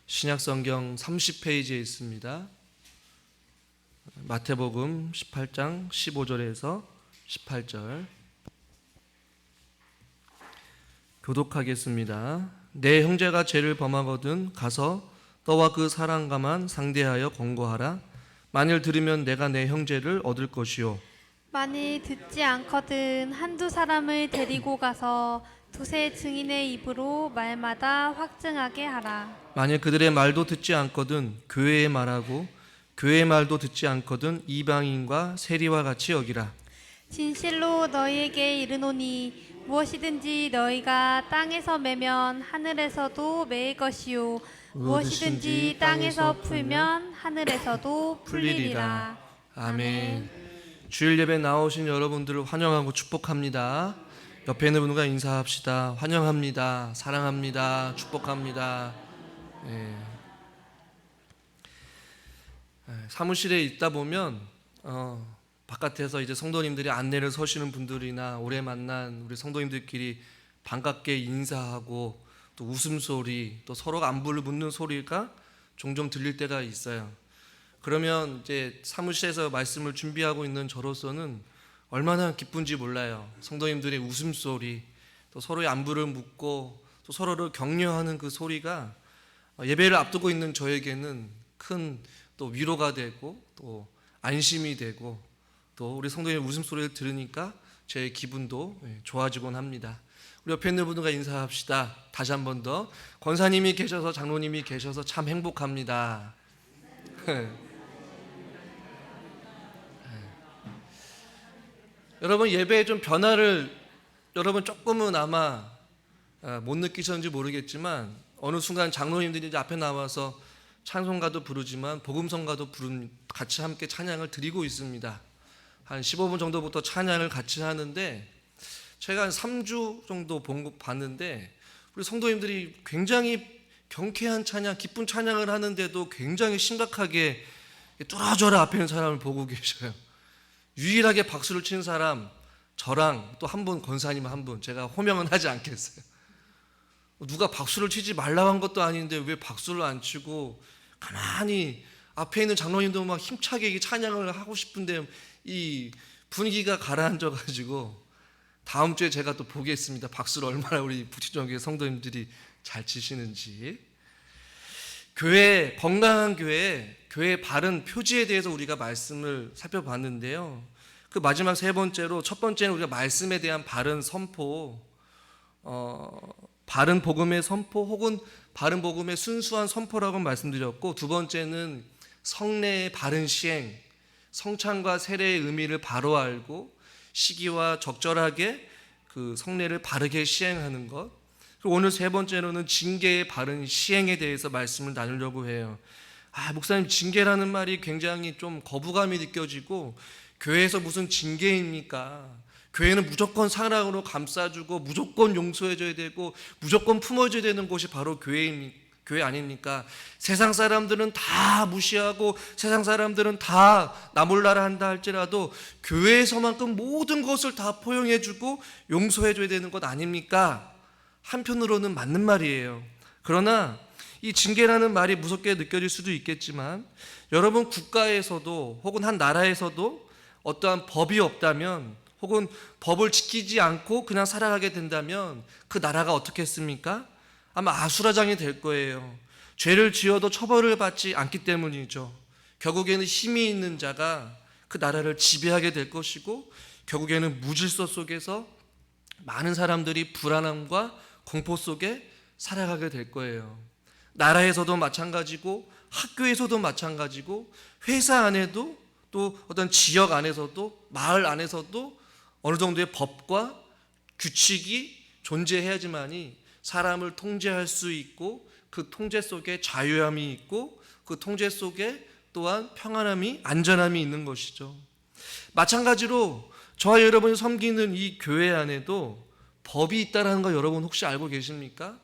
신약성경 30페이지에 있습니다. 마태복음 18장 15절에서 18절 교독하겠습니다. 내 형제가 죄를 범하거든 가서 너와 그 사람과만 상대하여 권고하라. 만일 들으면 내가 내 형제를 얻을 것이요, 만일 듣지 않거든 한두 사람을 데리고 가서 두세 증인의 입으로 말마다 확증하게 하라. 만일 그들의 말도 듣지 않거든 교회의 말하고 교회의 말도 듣지 않거든 이방인과 세리와 같이 여기라. 진실로 너희에게 이르노니 무엇이든지 너희가 땅에서 매면 하늘에서도 매일 것이요 무엇이든지 땅에서 풀면 하늘에서도 풀리리라. 아멘. 주일 예배 나오신 여러분들을 환영하고 축복합니다. 옆에 있는 분과 인사합시다. 환영합니다. 사랑합니다. 축복합니다. 사무실에 있다 보면 바깥에서 이제 성도님들이 안내를 서시는 분들이나 오래 만난 우리 성도님들끼리 반갑게 인사하고 또 웃음소리, 또 서로가 안부를 묻는 소리가 종종 들릴 때가 있어요. 그러면 이제 사무실에서 말씀을 준비하고 있는 저로서는 얼마나 기쁜지 몰라요. 성도님들의 웃음소리, 또 서로의 안부를 묻고 또 서로를 격려하는 그 소리가 예배를 앞두고 있는 저에게는 큰 또 위로가 되고 또 안심이 되고 또 우리 성도님의 웃음소리를 들으니까 제 기분도 좋아지곤 합니다. 우리 옆에 있는 분들과 인사합시다. 다시 한 번 더. 권사님이 계셔서 장로님이 계셔서 참 행복합니다. 여러분 예배에 좀 변화를 여러분 조금은 아마 못 느끼셨는지 모르겠지만 어느 순간 장로님들이 이제 앞에 나와서 찬송가도 부르지만 복음성가도 같이 함께 찬양을 드리고 있습니다. 한 15분 정도부터 찬양을 같이 하는데 제가 한 3주 정도 봤는데 우리 성도님들이 굉장히 경쾌한 찬양, 기쁜 찬양을 하는데도 굉장히 심각하게 뚫어져라 앞에 있는 사람을 보고 계셔요. 유일하게 박수를 친 사람 저랑 또 한 분, 권사님 한 분, 제가 호명은 하지 않겠어요. 누가 박수를 치지 말라고 한 것도 아닌데 왜 박수를 안 치고 가만히 앞에 있는 장로님도 막 힘차게 찬양을 하고 싶은데 이 분위기가 가라앉아 가지고 다음 주에 제가 또 보겠습니다. 박수를 얼마나 우리 부치정교회 성도님들이 잘 치시는지. 교회, 건강한 교회의 바른 표지에 대해서 우리가 말씀을 살펴봤는데요. 그 마지막 세 번째로, 첫 번째는 우리가 말씀에 대한 바른 선포, 바른 복음의 선포 혹은 바른 복음의 순수한 선포라고 말씀드렸고, 두 번째는 성례의 바른 시행, 성찬과 세례의 의미를 바로 알고 시기와 적절하게 그 성례를 바르게 시행하는 것. 그리고 오늘 세 번째로는 징계의 바른 시행에 대해서 말씀을 나누려고 해요. 목사님, 징계라는 말이 굉장히 좀 거부감이 느껴지고 교회에서 무슨 징계입니까? 교회는 무조건 사랑으로 감싸주고 무조건 용서해줘야 되고 무조건 품어줘야 되는 곳이 바로 교회 아닙니까? 세상 사람들은 다 무시하고 세상 사람들은 다 나 몰라라 한다 할지라도 교회에서만큼 모든 것을 다 포용해주고 용서해줘야 되는 것 아닙니까? 한편으로는 맞는 말이에요. 그러나 이 징계라는 말이 무섭게 느껴질 수도 있겠지만 여러분 국가에서도 혹은 한 나라에서도 어떠한 법이 없다면 혹은 법을 지키지 않고 그냥 살아가게 된다면 그 나라가 어떻겠습니까? 아마 아수라장이 될 거예요. 죄를 지어도 처벌을 받지 않기 때문이죠. 결국에는 힘이 있는 자가 그 나라를 지배하게 될 것이고 결국에는 무질서 속에서 많은 사람들이 불안함과 공포 속에 살아가게 될 거예요. 나라에서도 마찬가지고 학교에서도 마찬가지고 회사 안에도 또 어떤 지역 안에서도 마을 안에서도 어느 정도의 법과 규칙이 존재해야지만이 사람을 통제할 수 있고 그 통제 속에 자유함이 있고 그 통제 속에 또한 평안함이, 안전함이 있는 것이죠. 마찬가지로 저와 여러분이 섬기는 이 교회 안에도 법이 있다는 거 여러분 혹시 알고 계십니까?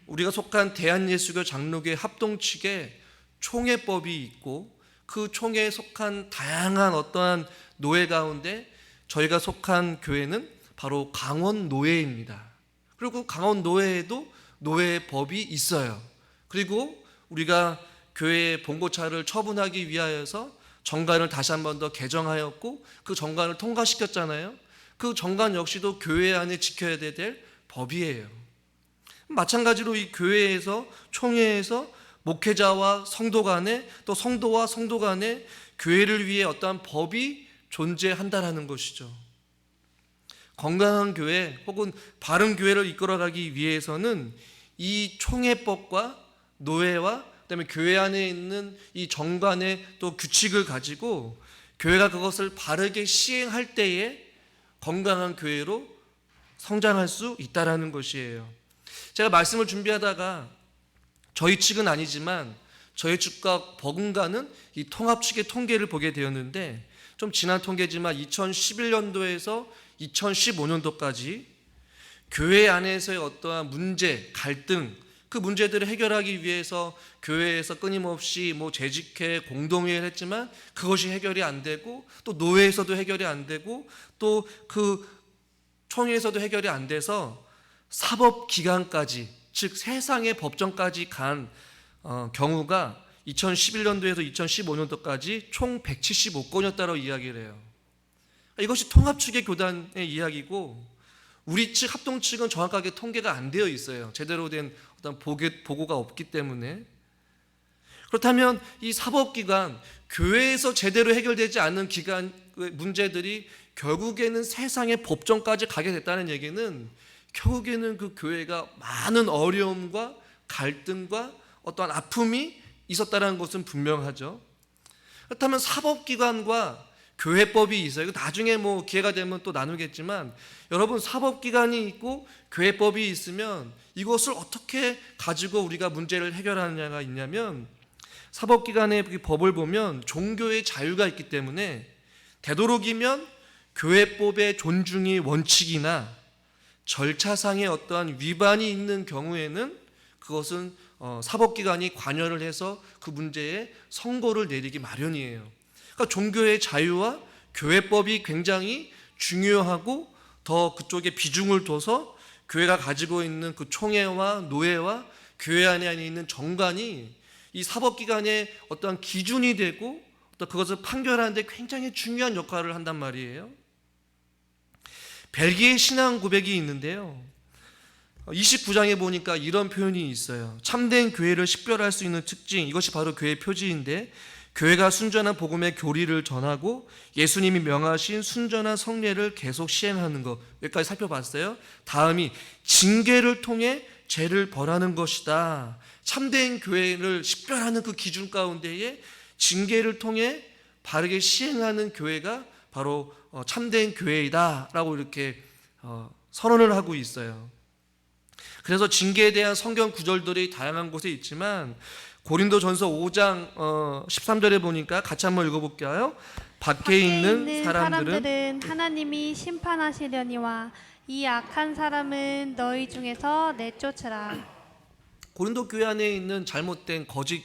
우리가 속한 대한예수교 장로교회 합동측에 총회법이 있고 그 총회에 속한 다양한 어떠한 노예 가운데 저희가 속한 교회는 바로 강원노회입니다. 그리고 강원노회에도 노회의 법이 있어요. 그리고 우리가 교회의 봉고차를 처분하기 위하여서 정관을 다시 한 번 더 개정하였고 그 정관을 통과시켰잖아요. 그 정관 역시도 교회 안에 지켜야 될 법이에요. 마찬가지로 이 교회에서 총회에서 목회자와 성도 간에 또 성도와 성도 간에 교회를 위해 어떠한 법이 존재한다라는 것이죠. 건강한 교회 혹은 바른 교회를 이끌어가기 위해서는 이 총회법과 노회와 그다음에 교회 안에 있는 이 정관의 또 규칙을 가지고 교회가 그것을 바르게 시행할 때에 건강한 교회로 성장할 수 있다라는 것이에요. 제가 말씀을 준비하다가 저희 측은 아니지만 저희 측과 버금가는 이 통합 측의 통계를 보게 되었는데 좀 지난 통계지만 2011년도에서 2015년도까지 교회 안에서의 어떠한 문제, 갈등, 그 문제들을 해결하기 위해서 교회에서 끊임없이 재직회, 공동회의를 했지만 그것이 해결이 안 되고 또 노회에서도 해결이 안 되고 또 그 총회에서도 해결이 안 돼서 사법기관까지, 즉 세상의 법정까지 간 경우가 2011년도에서 2015년도까지 총 175건이었다고 이야기를 해요. 이것이 통합 측의 교단의 이야기고 우리 측 합동 측은 정확하게 통계가 안 되어 있어요. 제대로 된 어떤 보고가 없기 때문에. 그렇다면 이 사법기관, 교회에서 제대로 해결되지 않는 문제들이 결국에는 세상의 법정까지 가게 됐다는 얘기는 결국에는 그 교회가 많은 어려움과 갈등과 어떠한 아픔이 있었다는 것은 분명하죠. 그렇다면 사법기관과 교회법이 있어요. 나중에 기회가 되면 또 나누겠지만 여러분, 사법기관이 있고 교회법이 있으면 이것을 어떻게 가지고 우리가 문제를 해결하느냐가 있냐면 사법기관의 법을 보면 종교의 자유가 있기 때문에 되도록이면 교회법의 존중이 원칙이나 절차상의 어떠한 위반이 있는 경우에는 그것은 사법기관이 관여를 해서 그 문제에 선고를 내리기 마련이에요. 그러니까 종교의 자유와 교회법이 굉장히 중요하고 더 그쪽에 비중을 둬서 교회가 가지고 있는 그 총회와 노회와 교회 안에 있는 정관이 이 사법기관의 어떠한 기준이 되고 또 그것을 판결하는 데 굉장히 중요한 역할을 한단 말이에요. 벨기에 신앙 고백이 있는데요. 29장에 보니까 이런 표현이 있어요. 참된 교회를 식별할 수 있는 특징, 이것이 바로 교회 표지인데 교회가 순전한 복음의 교리를 전하고 예수님이 명하신 순전한 성례를 계속 시행하는 것. 여기까지 살펴봤어요. 다음이 징계를 통해 죄를 벌하는 것이다. 참된 교회를 식별하는 그 기준 가운데에 징계를 통해 바르게 시행하는 교회가 바로 참된 교회이다 라고 이렇게 선언을 하고 있어요. 그래서 징계에 대한 성경 구절들이 다양한 곳에 있지만 고린도전서 5장 13절에 보니까 같이 한번 읽어볼게요. 밖에 있는 사람들은 하나님이 심판하시려니와 이 악한 사람은 너희 중에서 내쫓으라. 고린도 교회 안에 있는 잘못된 거짓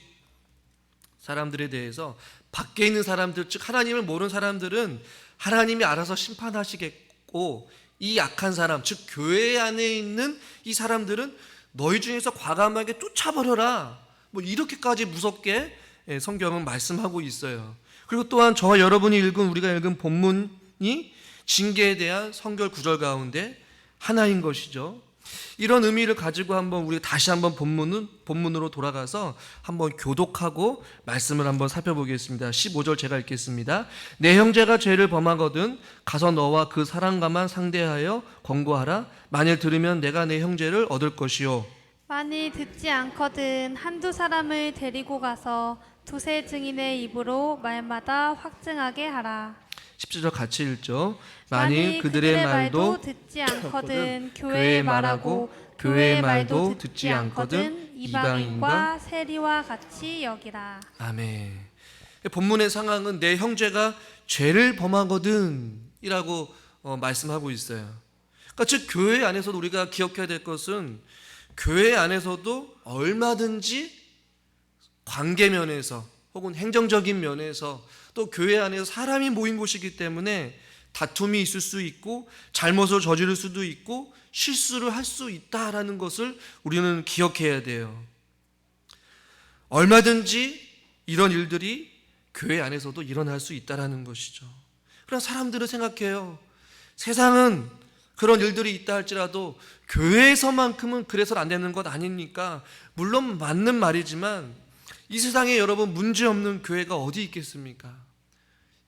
사람들에 대해서 밖에 있는 사람들, 즉 하나님을 모르는 사람들은 하나님이 알아서 심판하시겠고 이 악한 사람, 즉 교회 안에 있는 이 사람들은 너희 중에서 과감하게 쫓아버려라. 이렇게까지 무섭게 성경은 말씀하고 있어요. 그리고 또한 저와 여러분이 우리가 읽은 본문이 징계에 대한 성결 구절 가운데 하나인 것이죠. 이런 의미를 가지고 우리 다시 한번 본문으로 돌아가서 한번 교독하고 말씀을 한번 살펴보겠습니다. 15절 제가 읽겠습니다. 내 형제가 죄를 범하거든 가서 너와 그 사람과만 상대하여 권고하라. 만일 들으면 내가 내 형제를 얻을 것이요 만일 듣지 않거든 한두 사람을 데리고 가서 두세 증인의 입으로 말마다 확증하게 하라. 17절 같이 읽죠. 만일 그들의 말도 듣지 않거든 교회의 말하고 교회의 말도 듣지 않거든 이방인과 세리와 같이 여기라. 아멘. 본문의 상황은 내 형제가 죄를 범하거든 이라고 말씀하고 있어요. 그러니까 즉 교회 안에서도 우리가 기억해야 될 것은 교회 안에서도 얼마든지 관계 면에서 혹은 행정적인 면에서 또 교회 안에서 사람이 모인 곳이기 때문에 다툼이 있을 수 있고 잘못을 저지를 수도 있고 실수를 할 수 있다라는 것을 우리는 기억해야 돼요. 얼마든지 이런 일들이 교회 안에서도 일어날 수 있다는 것이죠. 그러나 사람들은 생각해요. 세상은 그런 일들이 있다 할지라도 교회에서만큼은 그래서는 안 되는 것 아닙니까? 물론 맞는 말이지만 이 세상에 여러분 문제없는 교회가 어디 있겠습니까?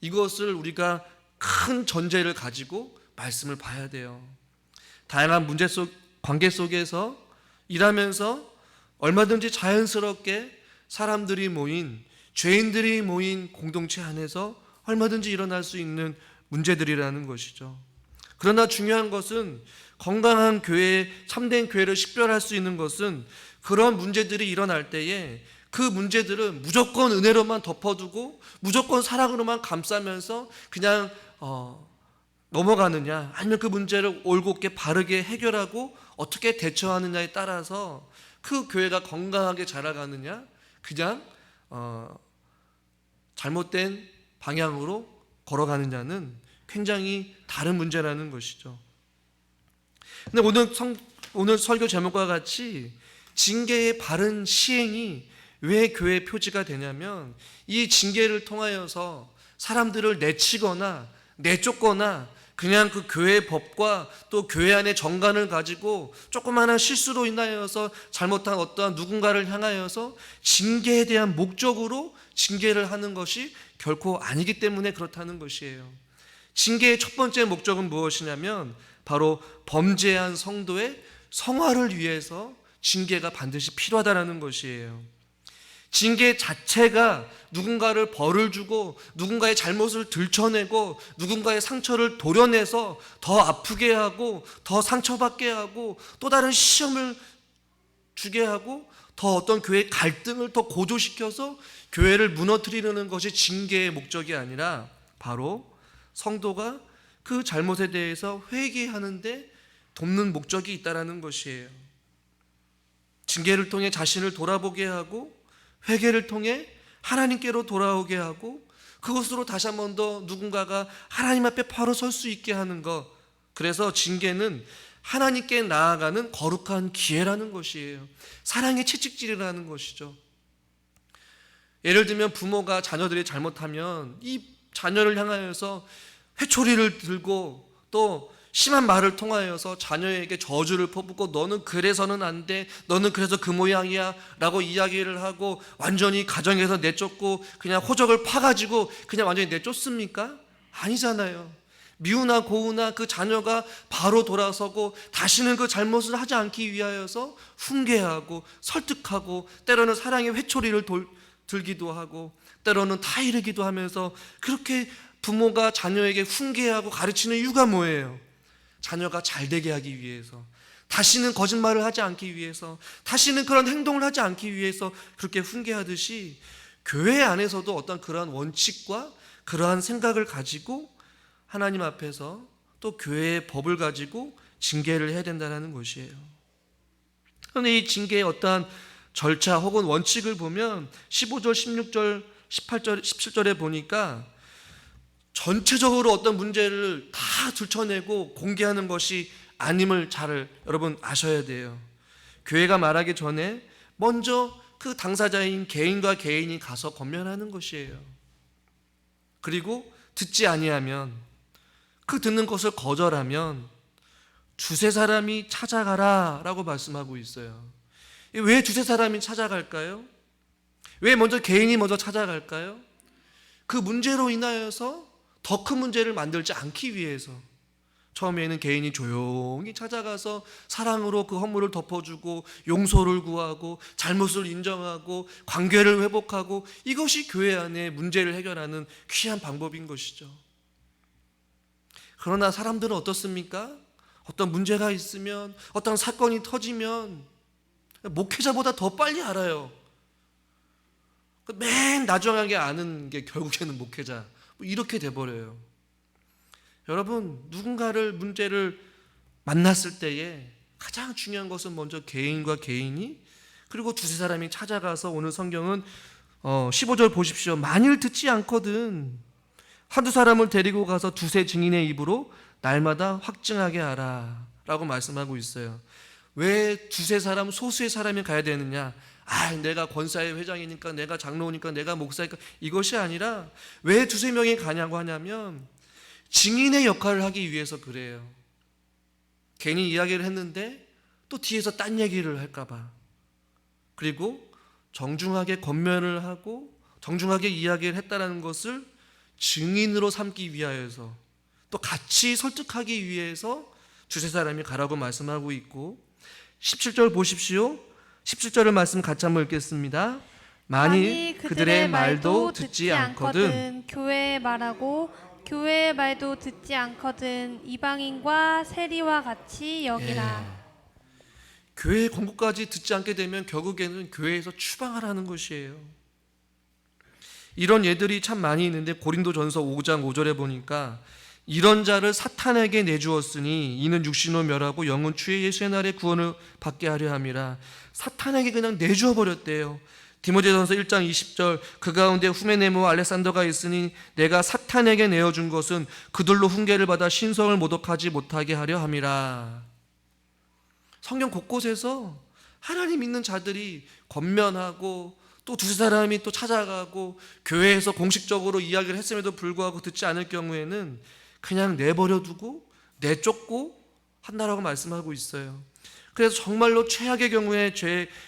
이것을 우리가 큰 전제를 가지고 말씀을 봐야 돼요. 다양한 관계 속에서 일하면서 얼마든지 자연스럽게 사람들이 모인, 죄인들이 모인 공동체 안에서 얼마든지 일어날 수 있는 문제들이라는 것이죠. 그러나 중요한 것은 건강한 교회, 참된 교회를 식별할 수 있는 것은 그런 문제들이 일어날 때에 그 문제들은 무조건 은혜로만 덮어두고 무조건 사랑으로만 감싸면서 그냥 넘어가느냐, 아니면 그 문제를 올곧게 바르게 해결하고 어떻게 대처하느냐에 따라서 그 교회가 건강하게 자라가느냐, 그냥 잘못된 방향으로 걸어가느냐는 굉장히 다른 문제라는 것이죠. 근데 오늘 설교 제목과 같이 징계의 바른 시행이 왜 교회의 표지가 되냐면, 이 징계를 통하여서 사람들을 내치거나 내쫓거나 그냥 그 교회의 법과 또 교회 안의 정관을 가지고 조그마한 실수로 인하여서 잘못한 어떠한 누군가를 향하여서 징계에 대한 목적으로 징계를 하는 것이 결코 아니기 때문에 그렇다는 것이에요. 징계의 첫 번째 목적은 무엇이냐면 바로 범죄한 성도의 성화를 위해서 징계가 반드시 필요하다는 것이에요. 징계 자체가 누군가를 벌을 주고 누군가의 잘못을 들춰내고 누군가의 상처를 도려내서 더 아프게 하고 더 상처받게 하고 또 다른 시험을 주게 하고 더 어떤 교회의 갈등을 더 고조시켜서 교회를 무너뜨리려는 것이 징계의 목적이 아니라 바로 성도가 그 잘못에 대해서 회개하는데 돕는 목적이 있다는 것이에요. 징계를 통해 자신을 돌아보게 하고 회개를 통해 하나님께로 돌아오게 하고 그것으로 다시 한 번 더 누군가가 하나님 앞에 바로 설 수 있게 하는 것. 그래서 징계는 하나님께 나아가는 거룩한 기회라는 것이에요. 사랑의 채찍질이라는 것이죠. 예를 들면 부모가 자녀들이 잘못하면 이 자녀를 향하여서 회초리를 들고 또 심한 말을 통하여서 자녀에게 저주를 퍼붓고 너는 그래서는 안 돼, 너는 그래서 그 모양이야 라고 이야기를 하고 완전히 가정에서 내쫓고 그냥 호적을 파가지고 그냥 완전히 내쫓습니까? 아니잖아요. 미우나 고우나 그 자녀가 바로 돌아서고 다시는 그 잘못을 하지 않기 위하여서 훈계하고 설득하고 때로는 사랑의 회초리를 들기도 하고 때로는 타이르기도 하면서 그렇게 부모가 자녀에게 훈계하고 가르치는 이유가 뭐예요? 자녀가 잘 되게 하기 위해서, 다시는 거짓말을 하지 않기 위해서, 다시는 그런 행동을 하지 않기 위해서 그렇게 훈계하듯이 교회 안에서도 어떤 그러한 원칙과 그러한 생각을 가지고 하나님 앞에서 또 교회의 법을 가지고 징계를 해야 된다는 것이에요. 그런데 이 징계의 어떠한 절차 혹은 원칙을 보면 15절, 16절, 18절, 17절에 보니까 전체적으로 어떤 문제를 다 들춰내고 공개하는 것이 아님을 잘 여러분 아셔야 돼요. 교회가 말하기 전에 먼저 그 당사자인 개인과 개인이 가서 권면하는 것이에요. 그리고 듣지 아니하면, 그 듣는 것을 거절하면 두세 사람이 찾아가라 라고 말씀하고 있어요. 왜 두세 사람이 찾아갈까요? 왜 먼저 개인이 먼저 찾아갈까요? 그 문제로 인하여서 더 큰 문제를 만들지 않기 위해서. 처음에는 개인이 조용히 찾아가서 사랑으로 그 허물을 덮어주고 용서를 구하고 잘못을 인정하고 관계를 회복하고, 이것이 교회 안에 문제를 해결하는 귀한 방법인 것이죠. 그러나 사람들은 어떻습니까? 어떤 문제가 있으면, 어떤 사건이 터지면 목회자보다 더 빨리 알아요. 맨 나중에 아는 게 결국에는 목회자, 이렇게 돼버려요. 여러분, 누군가를 문제를 만났을 때에 가장 중요한 것은 먼저 개인과 개인이, 그리고 두세 사람이 찾아가서, 오늘 성경은 15절 보십시오. 만일 듣지 않거든 한두 사람을 데리고 가서 두세 증인의 입으로 날마다 확증하게 하라 라고 말씀하고 있어요. 왜 두세 사람, 소수의 사람이 가야 되느냐? 내가 권사회 회장이니까, 내가 장로니까, 내가 목사니까, 이것이 아니라 왜 두세 명이 가냐고 하냐면 증인의 역할을 하기 위해서 그래요. 괜히 이야기를 했는데 또 뒤에서 딴 얘기를 할까 봐. 그리고 정중하게 권면을 하고 정중하게 이야기를 했다라는 것을 증인으로 삼기 위하여서, 또 같이 설득하기 위해서 두세 사람이 가라고 말씀하고 있고, 17절 보십시오. 17절의 말씀 같이 한번 읽겠습니다. 만일 그들의 말도 듣지 않거든 교회의 말하고 교회의 말도 듣지 않거든 이방인과 세리와 같이 여기라. 교회의 권고까지 듣지 않게 되면 결국에는 교회에서 추방하라는 것이에요. 이런 예들이 참 많이 있는데 고린도전서 5장 5절에 보니까 이런 자를 사탄에게 내주었으니 이는 육신으로 멸하고 영은 주의 예수의 날에 구원을 받게 하려 함이라. 사탄에게 그냥 내주어 버렸대요. 디모데전서 1장 20절 그 가운데 후메네모와 알렉산더가 있으니 내가 사탄에게 내어준 것은 그들로 훈계를 받아 신성을 모독하지 못하게 하려 함이라. 성경 곳곳에서 하나님 믿는 자들이 권면하고 또 두세 사람이 또 찾아가고 교회에서 공식적으로 이야기를 했음에도 불구하고 듣지 않을 경우에는 그냥 내버려 두고 내쫓고 한다라고 말씀하고 있어요. 그래서 정말로 최악의 경우에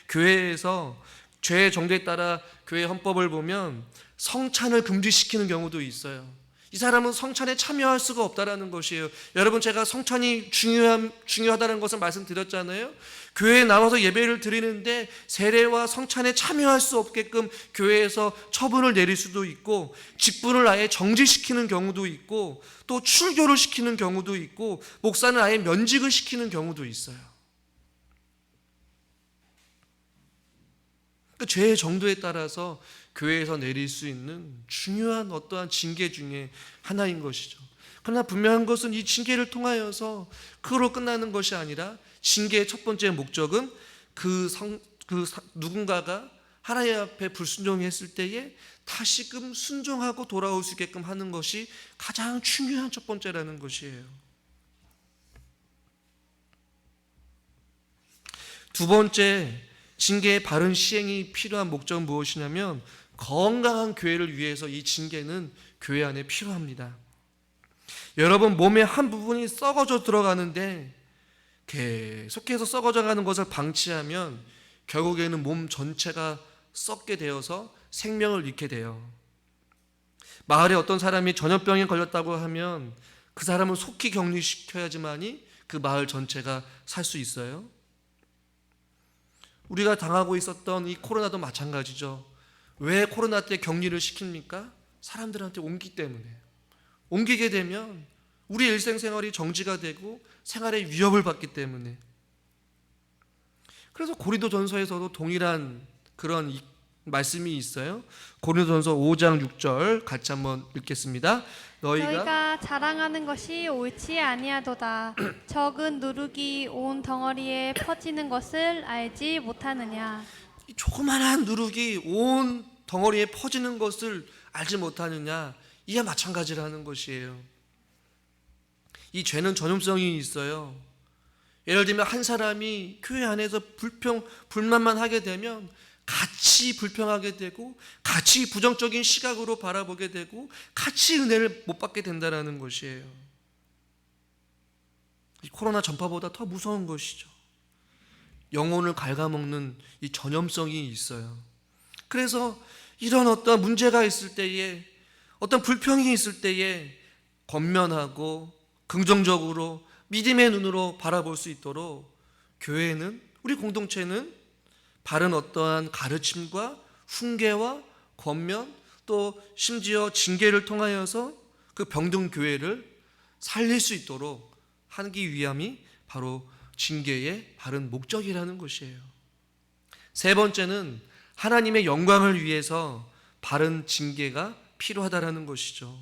교회에서 죄의 정도에 따라 교회 헌법을 보면 성찬을 금지시키는 경우도 있어요. 이 사람은 성찬에 참여할 수가 없다라는 것이에요. 여러분, 제가 성찬이 중요하다는 것을 말씀드렸잖아요. 교회에 나와서 예배를 드리는데 세례와 성찬에 참여할 수 없게끔 교회에서 처분을 내릴 수도 있고, 직분을 아예 정지시키는 경우도 있고, 또 출교를 시키는 경우도 있고, 목사는 아예 면직을 시키는 경우도 있어요. 그 죄의 정도에 따라서 교회에서 내릴 수 있는 중요한 어떠한 징계 중에 하나인 것이죠. 그러나 분명한 것은 이 징계를 통하여서 그로 끝나는 것이 아니라 징계의 첫 번째 목적은 누군가가 하나님 앞에 불순종했을 때에 다시금 순종하고 돌아올 수 있게끔 하는 것이 가장 중요한 첫 번째라는 것이에요. 두 번째, 징계의 바른 시행이 필요한 목적은 무엇이냐면 건강한 교회를 위해서 이 징계는 교회 안에 필요합니다. 여러분, 몸의 한 부분이 썩어져 들어가는데 계속해서 썩어져 가는 것을 방치하면 결국에는 몸 전체가 썩게 되어서 생명을 잃게 돼요. 마을에 어떤 사람이 전염병에 걸렸다고 하면 그 사람을 속히 격리시켜야지만이 그 마을 전체가 살 수 있어요. 우리가 당하고 있었던 이 코로나도 마찬가지죠. 왜 코로나 때 격리를 시킵니까? 사람들한테 옮기기 때문에. 옮기게 되면 우리 일생생활이 정지가 되고 생활에 위협을 받기 때문에. 그래서 고린도전서에서도 동일한 그런 말씀이 있어요. 고린도전서 5장 6절 같이 한번 읽겠습니다. 너희가 자랑하는 것이 옳지 아니하도다. 적은 누룩이 온 덩어리에 퍼지는 것을 알지 못하느냐. 이 조그만한 누룩이 온 덩어리에 퍼지는 것을 알지 못하느냐, 이와 마찬가지라는 것이에요. 이 죄는 전염성이 있어요. 예를 들면 한 사람이 교회 안에서 불만만 하게 되면 같이 불평하게 되고 같이 부정적인 시각으로 바라보게 되고 같이 은혜를 못 받게 된다는 것이에요. 이 코로나 전파보다 더 무서운 것이죠. 영혼을 갉아먹는 이 전염성이 있어요. 그래서 이런 어떤 문제가 있을 때에, 어떤 불평이 있을 때에 권면하고 긍정적으로 믿음의 눈으로 바라볼 수 있도록 교회는, 우리 공동체는 바른 어떠한 가르침과 훈계와 권면, 또 심지어 징계를 통하여서 그 병든 교회를 살릴 수 있도록 하기 위함이 바로 징계의 바른 목적이라는 것이에요. 세 번째는 하나님의 영광을 위해서 바른 징계가 필요하다라는 것이죠.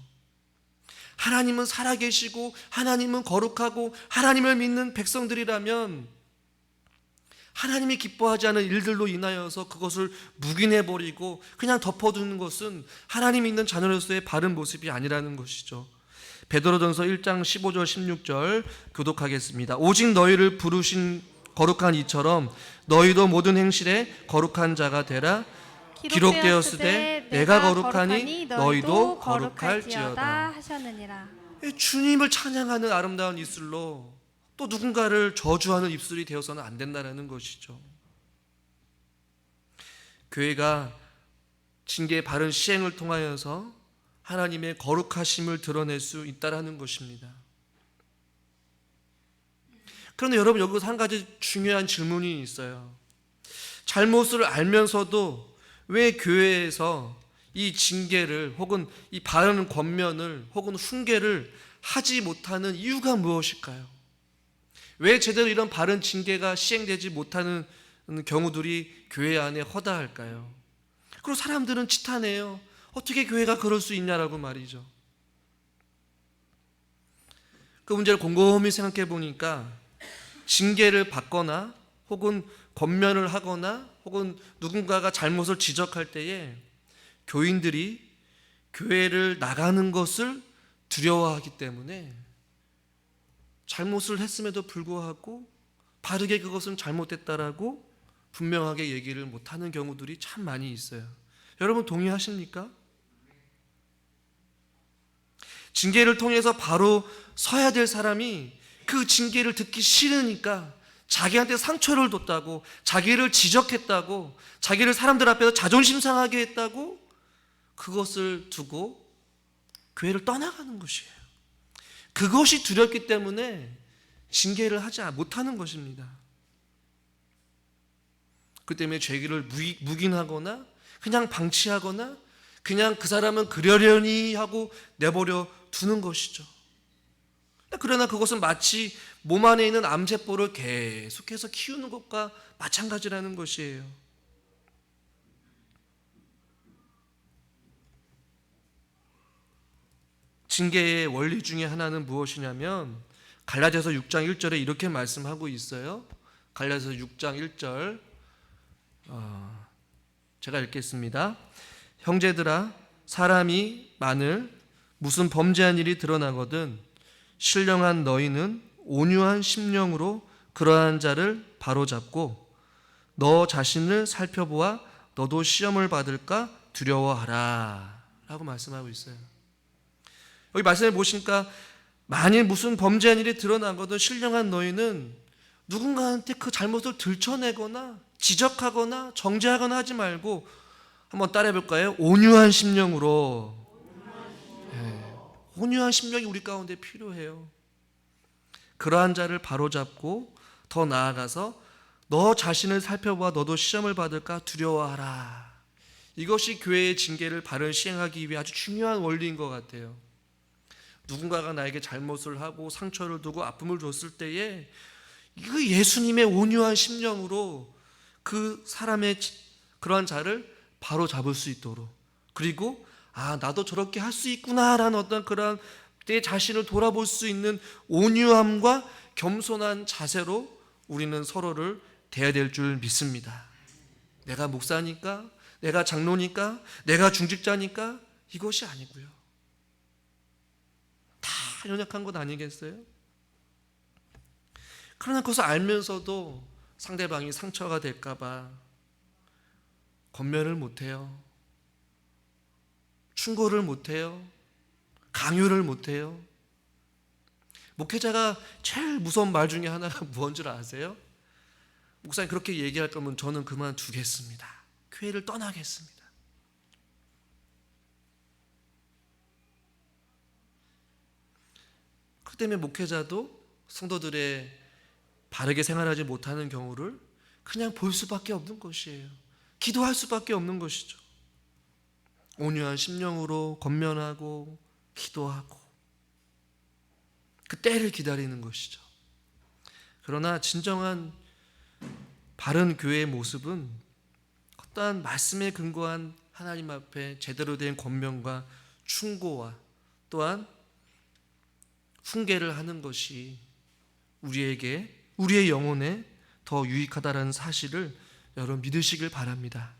하나님은 살아계시고 하나님은 거룩하고 하나님을 믿는 백성들이라면 하나님이 기뻐하지 않은 일들로 인하여서 그것을 묵인해버리고 그냥 덮어두는 것은 하나님 믿는 자녀로서의 바른 모습이 아니라는 것이죠. 베드로전서 1장 15절 16절 교독하겠습니다. 오직 너희를 부르신 거룩한 이처럼 너희도 모든 행실에 거룩한 자가 되라. 기록되었으되 내가 거룩하니 너희도 거룩할지어다 하셨느니라. 주님을 찬양하는 아름다운 입술로 또 누군가를 저주하는 입술이 되어서는 안 된다는 것이죠. 교회가 징계의 바른 시행을 통하여서 하나님의 거룩하심을 드러낼 수 있다는 것입니다. 그런데 여러분, 여기서 한 가지 중요한 질문이 있어요. 잘못을 알면서도 왜 교회에서 이 징계를 혹은 이 바른 권면을 혹은 훈계를 하지 못하는 이유가 무엇일까요? 왜 제대로 이런 바른 징계가 시행되지 못하는 경우들이 교회 안에 허다할까요? 그리고 사람들은 치탄해요. 어떻게 교회가 그럴 수 있냐라고 말이죠. 그 문제를 곰곰이 생각해 보니까 징계를 받거나 혹은 권면을 하거나 혹은 누군가가 잘못을 지적할 때에 교인들이 교회를 나가는 것을 두려워하기 때문에 잘못을 했음에도 불구하고 바르게 그것은 잘못됐다라고 분명하게 얘기를 못하는 경우들이 참 많이 있어요. 여러분 동의하십니까? 징계를 통해서 바로 서야 될 사람이 그 징계를 듣기 싫으니까 자기한테 상처를 줬다고, 자기를 지적했다고, 자기를 사람들 앞에서 자존심 상하게 했다고 그것을 두고 교회를 떠나가는 것이에요. 그것이 두렵기 때문에 징계를 하지 못하는 것입니다. 그 때문에 죄를 묵인하거나 그냥 방치하거나 그냥 그 사람은 그러려니 하고 내버려 두는 것이죠. 그러나 그것은 마치 몸 안에 있는 암세포를 계속해서 키우는 것과 마찬가지라는 것이에요. 징계의 원리 중에 하나는 무엇이냐면 갈라디아서 6장 1절에 이렇게 말씀하고 있어요. 갈라디아서 6장 1절 제가 읽겠습니다. 형제들아, 사람이 만일 무슨 범죄한 일이 드러나거든 신령한 너희는 온유한 심령으로 그러한 자를 바로잡고 너 자신을 살펴보아 너도 시험을 받을까 두려워하라 라고 말씀하고 있어요. 여기 말씀해 보시니까 만일 무슨 범죄한 일이 드러나거든 신령한 너희는 누군가한테 그 잘못을 들춰내거나 지적하거나 정죄하거나 하지 말고 한번 따라해 볼까요? 온유한 심령으로. 온유한 심령이 우리 가운데 필요해요. 그러한 자를 바로잡고 더 나아가서 너 자신을 살펴봐 너도 시험을 받을까 두려워하라. 이것이 교회의 징계를 바른 시행하기 위해 아주 중요한 원리인 것 같아요. 누군가가 나에게 잘못을 하고 상처를 두고 아픔을 줬을 때에 그 예수님의 온유한 심령으로 그 사람의 그러한 자를 바로잡을 수 있도록, 그리고 나도 저렇게 할 수 있구나라는 어떤 그런 내 자신을 돌아볼 수 있는 온유함과 겸손한 자세로 우리는 서로를 대해야 될 줄 믿습니다. 내가 목사니까, 내가 장로니까, 내가 중직자니까 이것이 아니고요. 다 연약한 것 아니겠어요? 그러나 그것을 알면서도 상대방이 상처가 될까 봐 권면을 못해요. 충고를 못해요. 강요를 못해요. 목회자가 제일 무서운 말 중에 하나가 무엇인 줄 아세요? 목사님 그렇게 얘기할 거면 저는 그만두겠습니다. 교회를 떠나겠습니다. 그 때문에 목회자도 성도들의 바르게 생활하지 못하는 경우를 그냥 볼 수밖에 없는 것이에요. 기도할 수밖에 없는 것이죠. 온유한 심령으로 권면하고 기도하고 그 때를 기다리는 것이죠. 그러나 진정한 바른 교회의 모습은 어떠한 말씀에 근거한 하나님 앞에 제대로 된 권면과 충고와 또한 훈계를 하는 것이 우리의 영혼에 더 유익하다는 사실을 여러분 믿으시길 바랍니다.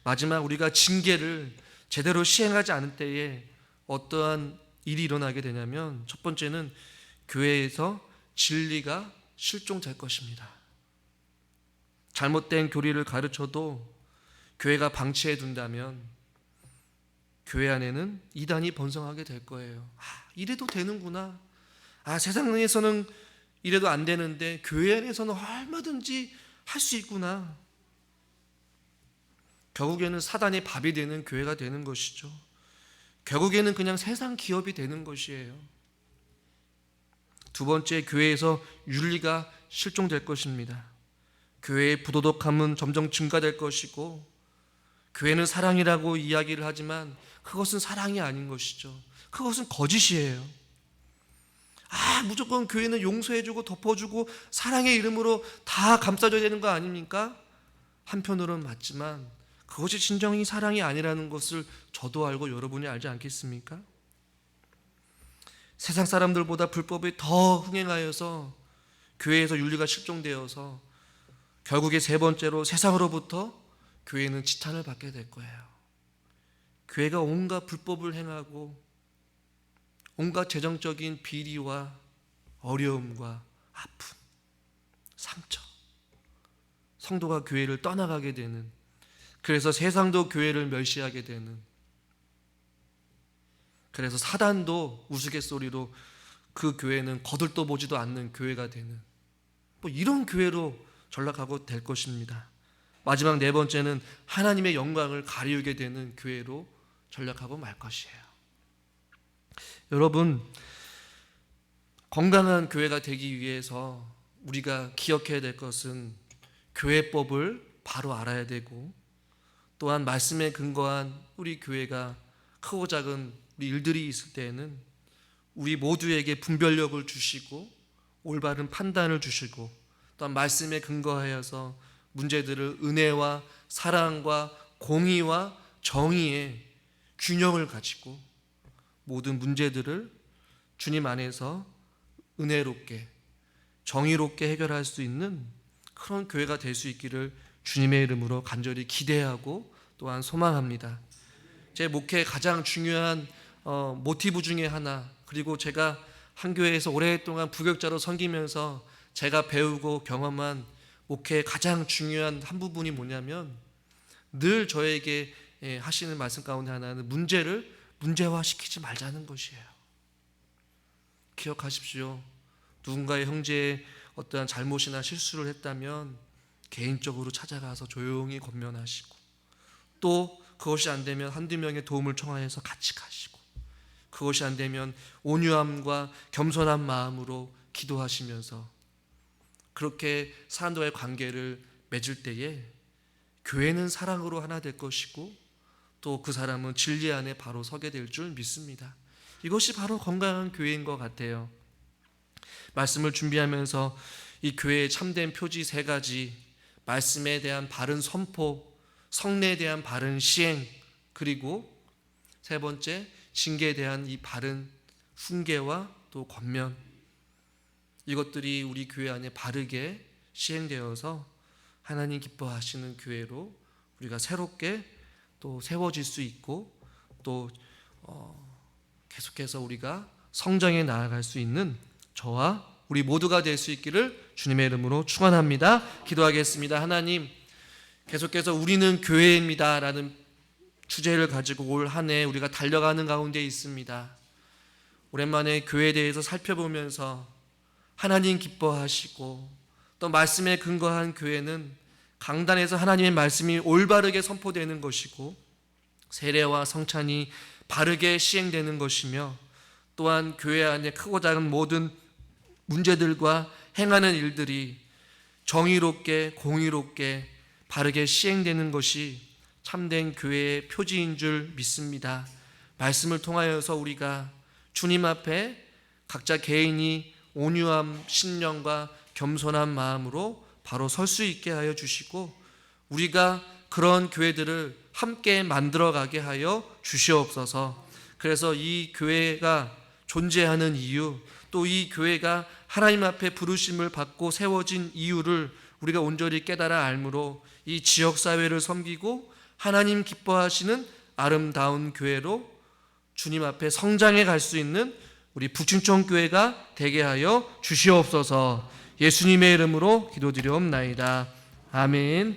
마지막 우리가 징계를 제대로 시행하지 않을 때에 어떠한 일이 일어나게 되냐면 첫 번째는 교회에서 진리가 실종될 것입니다. 잘못된 교리를 가르쳐도 교회가 방치해 둔다면 교회 안에는 이단이 번성하게 될 거예요. 이래도 되는구나. 세상에서는 이래도 안 되는데 교회 안에서는 얼마든지 할 수 있구나. 결국에는 사단의 밥이 되는 교회가 되는 것이죠. 결국에는 그냥 세상 기업이 되는 것이에요. 두 번째, 교회에서 윤리가 실종될 것입니다. 교회의 부도덕함은 점점 증가될 것이고, 교회는 사랑이라고 이야기를 하지만 그것은 사랑이 아닌 것이죠. 그것은 거짓이에요. 무조건 교회는 용서해주고 덮어주고 사랑의 이름으로 다 감싸줘야 되는 거 아닙니까? 한편으로는 맞지만 그것이 진정이 사랑이 아니라는 것을 저도 알고 여러분이 알지 않겠습니까? 세상 사람들보다 불법이 더 흥행하여서 교회에서 윤리가 실종되어서 결국에 세 번째로 세상으로부터 교회는 지탄을 받게 될 거예요. 교회가 온갖 불법을 행하고 온갖 재정적인 비리와 어려움과 아픔, 상처, 성도가 교회를 떠나가게 되는, 그래서 세상도 교회를 멸시하게 되는, 그래서 사단도 우스갯소리로 그 교회는 거들떠 보지도 않는 교회가 되는, 이런 교회로 전락하고 될 것입니다. 마지막 네 번째는 하나님의 영광을 가리우게 되는 교회로 전락하고 말 것이에요. 여러분, 건강한 교회가 되기 위해서 우리가 기억해야 될 것은 교회법을 바로 알아야 되고, 또한 말씀에 근거한 우리 교회가 크고 작은 우리 일들이 있을 때에는 우리 모두에게 분별력을 주시고 올바른 판단을 주시고, 또한 말씀에 근거하여서 문제들을 은혜와 사랑과 공의와 정의의 균형을 가지고 모든 문제들을 주님 안에서 은혜롭게 정의롭게 해결할 수 있는 그런 교회가 될 수 있기를 주님의 이름으로 간절히 기대하고 또한 소망합니다. 제 목회의 가장 중요한 모티브 중에 하나, 그리고 제가 한 교회에서 오랫동안 부교육자로 섬기면서 제가 배우고 경험한 목회의 가장 중요한 한 부분이 뭐냐면, 늘 저에게 하시는 말씀 가운데 하나는 문제를 문제화시키지 말자는 것이에요. 기억하십시오. 누군가의 형제의 어떠한 잘못이나 실수를 했다면 개인적으로 찾아가서 조용히 권면하시고, 또 그것이 안 되면 한두 명의 도움을 청하여서 같이 가시고, 그것이 안 되면 온유함과 겸손한 마음으로 기도하시면서 그렇게 사람들과의 관계를 맺을 때에 교회는 사랑으로 하나 될 것이고, 또 그 사람은 진리 안에 바로 서게 될 줄 믿습니다. 이것이 바로 건강한 교회인 것 같아요. 말씀을 준비하면서 이 교회의 참된 표지 세 가지, 말씀에 대한 바른 선포, 성례에 대한 바른 시행, 그리고 세 번째 징계에 대한 이 바른 훈계와 또 권면, 이것들이 우리 교회 안에 바르게 시행되어서 하나님 기뻐하시는 교회로 우리가 새롭게 또 세워질 수 있고, 또 계속해서 우리가 성장해 나아갈 수 있는 저와 우리 모두가 될 수 있기를 주님의 이름으로 축원합니다. 기도하겠습니다. 하나님, 계속해서 우리는 교회입니다 라는 주제를 가지고 올 한 해 우리가 달려가는 가운데 있습니다. 오랜만에 교회에 대해서 살펴보면서 하나님 기뻐하시고 또 말씀에 근거한 교회는 강단에서 하나님의 말씀이 올바르게 선포되는 것이고, 세례와 성찬이 바르게 시행되는 것이며, 또한 교회 안에 크고 작은 모든 문제들과 행하는 일들이 정의롭게 공의롭게 바르게 시행되는 것이 참된 교회의 표지인 줄 믿습니다. 말씀을 통하여서 우리가 주님 앞에 각자 개인이 온유함, 신령과 겸손한 마음으로 바로 설 수 있게 하여 주시고, 우리가 그런 교회들을 함께 만들어가게 하여 주시옵소서. 그래서 이 교회가 존재하는 이유, 또 이 교회가 하나님 앞에 부르심을 받고 세워진 이유를 우리가 온전히 깨달아 알므로 이 지역사회를 섬기고 하나님 기뻐하시는 아름다운 교회로 주님 앞에 성장해 갈 수 있는 우리 북춘천교회가 되게 하여 주시옵소서. 예수님의 이름으로 기도드리옵나이다. 아멘.